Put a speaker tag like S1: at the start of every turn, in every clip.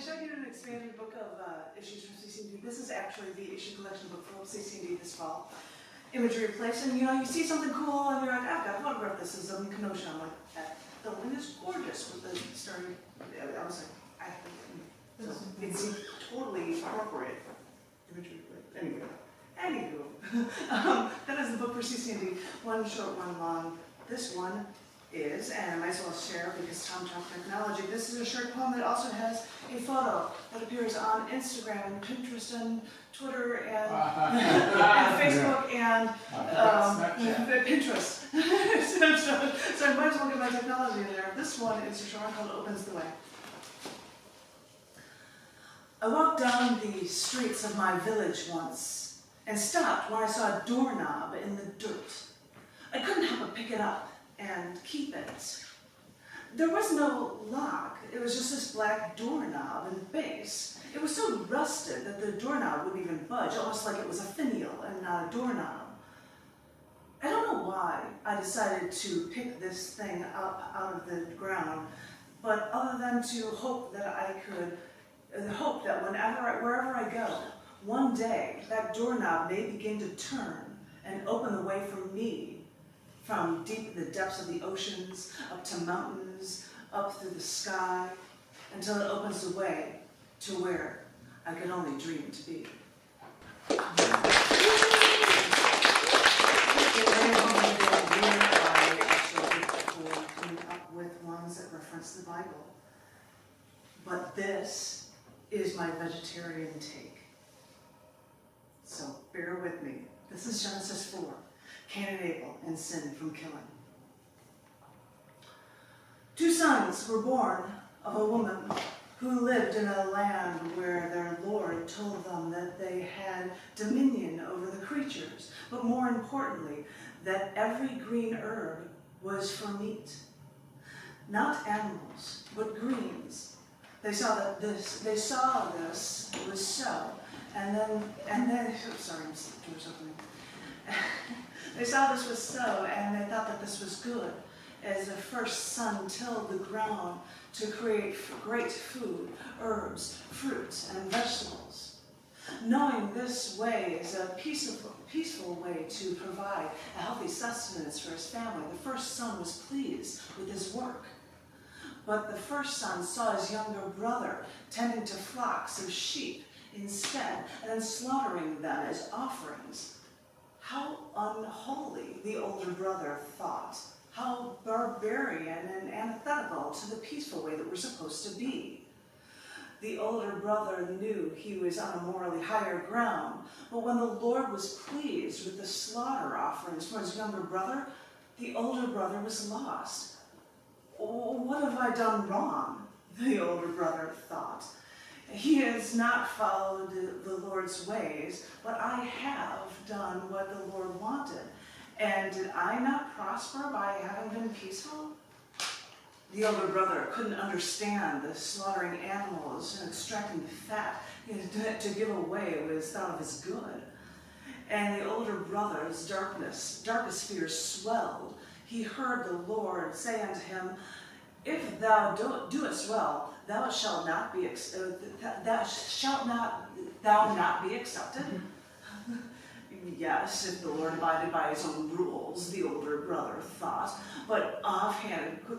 S1: showed you an expanded book of issues from cc&d. This is actually the issue collection book from cc&d this fall. Imagery of Place, and you see something cool, and you're like, I've got to photograph this as a Kenosha. I'm like, that building is gorgeous with the story. I was like, it seemed totally appropriate. Imagery of Place. Anywho, that is the book for cc&d. One short, one long. This one is, and I might as well share because Tom talked technology. This is a short poem that also has a photo that appears on Instagram and Pinterest and Twitter and, and Facebook and Pinterest. so I might as well get my technology in there. This one is a short one called Opens the Way. I walked down the streets of my village once and stopped when I saw a doorknob in the dirt. I couldn't help but pick it up and keep it. There was no lock. It was just this black doorknob and base. It was so rusted that the doorknob wouldn't even budge, almost like it was a finial and not a doorknob. I don't know why I decided to pick this thing up out of the ground, but other than to hope that I could, hope that wherever I go, one day that doorknob may begin to turn and open the way for me from deep in the depths of the oceans, up to mountains, up through the sky, until it opens the way to where I could only dream to be. I coming up with ones that reference the Bible. But this is my vegetarian take. So bear with me. This is Genesis 4. Cain and Abel, and sin from killing. 2 sons were born of a woman who lived in a land where their Lord told them that they had dominion over the creatures, but more importantly, that every green herb was for meat. Not animals, but greens. They saw this was so, and then, sorry, I'm doing something. They saw this was so, and they thought that this was good, as the first son tilled the ground to create great food, herbs, fruits, and vegetables. Knowing this way is a peaceful way to provide a healthy sustenance for his family, the first son was pleased with his work. But the first son saw his younger brother tending to flocks of sheep instead, and then slaughtering them as offerings. How unholy, the older brother thought. How barbarian and antithetical to the peaceful way that we're supposed to be. The older brother knew he was on a morally higher ground, but when the Lord was pleased with the slaughter offerings for his younger brother, the older brother was lost. What have I done wrong? The older brother thought. He has not followed the Lord's ways, but I have done what the Lord wanted. And did I not prosper by having been peaceful? The older brother couldn't understand the slaughtering animals and extracting the fat to give away was thought of as good. And the older brother's darkest fears swelled. He heard the Lord say unto him, if thou doest well, thou shalt not be accepted. Yes, if the Lord abided by his own rules, the older brother thought. But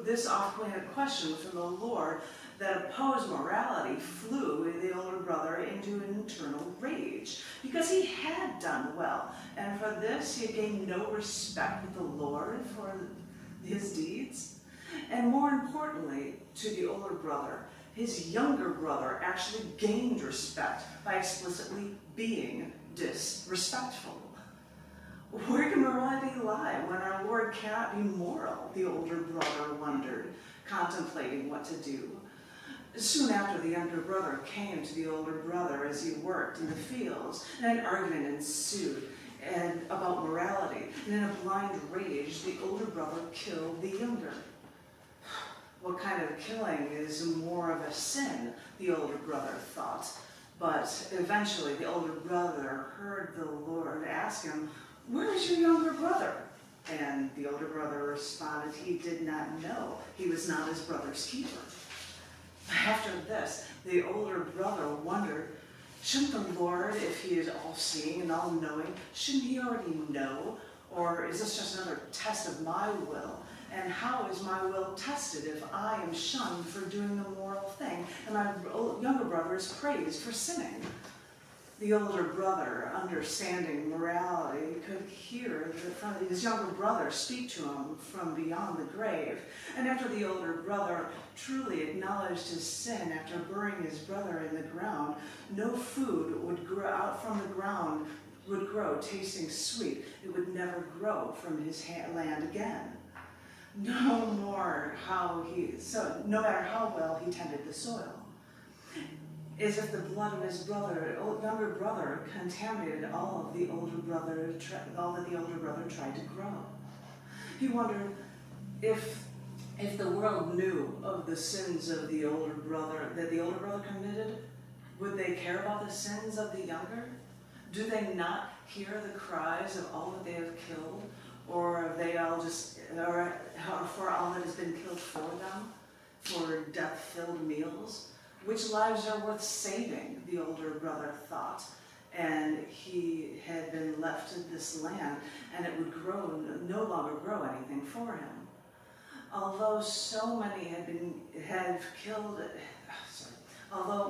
S1: this offhanded question from the Lord that opposed morality flew the older brother into an internal rage, because he had done well, and for this he had gained no respect with the Lord for his deeds. And more importantly, to the older brother, his younger brother actually gained respect by explicitly being disrespectful. Where can morality lie when our Lord cannot be moral? The older brother wondered, contemplating what to do. Soon after, the younger brother came to the older brother as he worked in the fields, and an argument ensued about morality. And in a blind rage, the older brother killed the younger. What kind of killing is more of a sin, the older brother thought. But eventually the older brother heard the Lord ask him, where is your younger brother? And the older brother responded he did not know. He was not his brother's keeper. After this, the older brother wondered, shouldn't the Lord, if he is all-seeing and all-knowing, shouldn't he already know? Or is this just another test of my will? And how is my will tested if I am shunned for doing the moral thing, and my younger brother is praised for sinning? The older brother, understanding morality, could hear his younger brother speak to him from beyond the grave. And after the older brother truly acknowledged his sin after burying his brother in the ground, no food would grow out from the ground would grow tasting sweet. It would never grow from his land again. No matter how well he tended the soil. As if the blood of his younger brother contaminated all that the older brother tried to grow. He wondered if the world knew of the sins of the older brother committed, would they care about the sins of the younger? Do they not hear the cries of all that they have killed, or are they all or for all that has been killed for them, for death-filled meals? Which lives are worth saving, the older brother thought, and he had been left in this land, and it would no longer grow anything for him. Although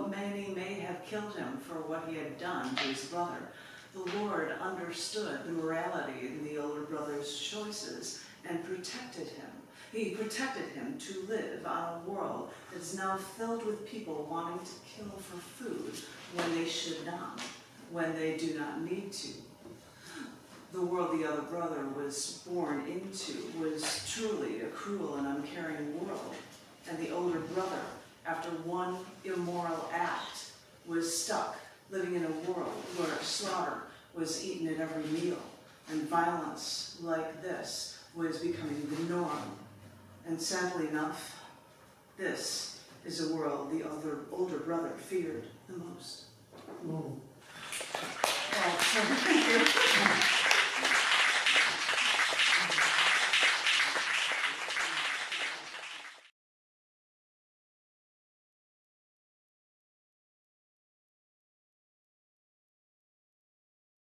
S1: many may have killed him for what he had done to his brother, the Lord understood the morality in the older brother's choices and protected him. He protected him to live on a world that is now filled with people wanting to kill for food when they should not, when they do not need to. The world the other brother was born into was truly a cruel and uncaring world, and the older brother, after one immoral act, was stuck living in a world where slaughter was eaten at every meal, and violence like this was becoming the norm. And sadly enough, this is a world the older brother feared the most.
S2: Oh.
S1: Thank you.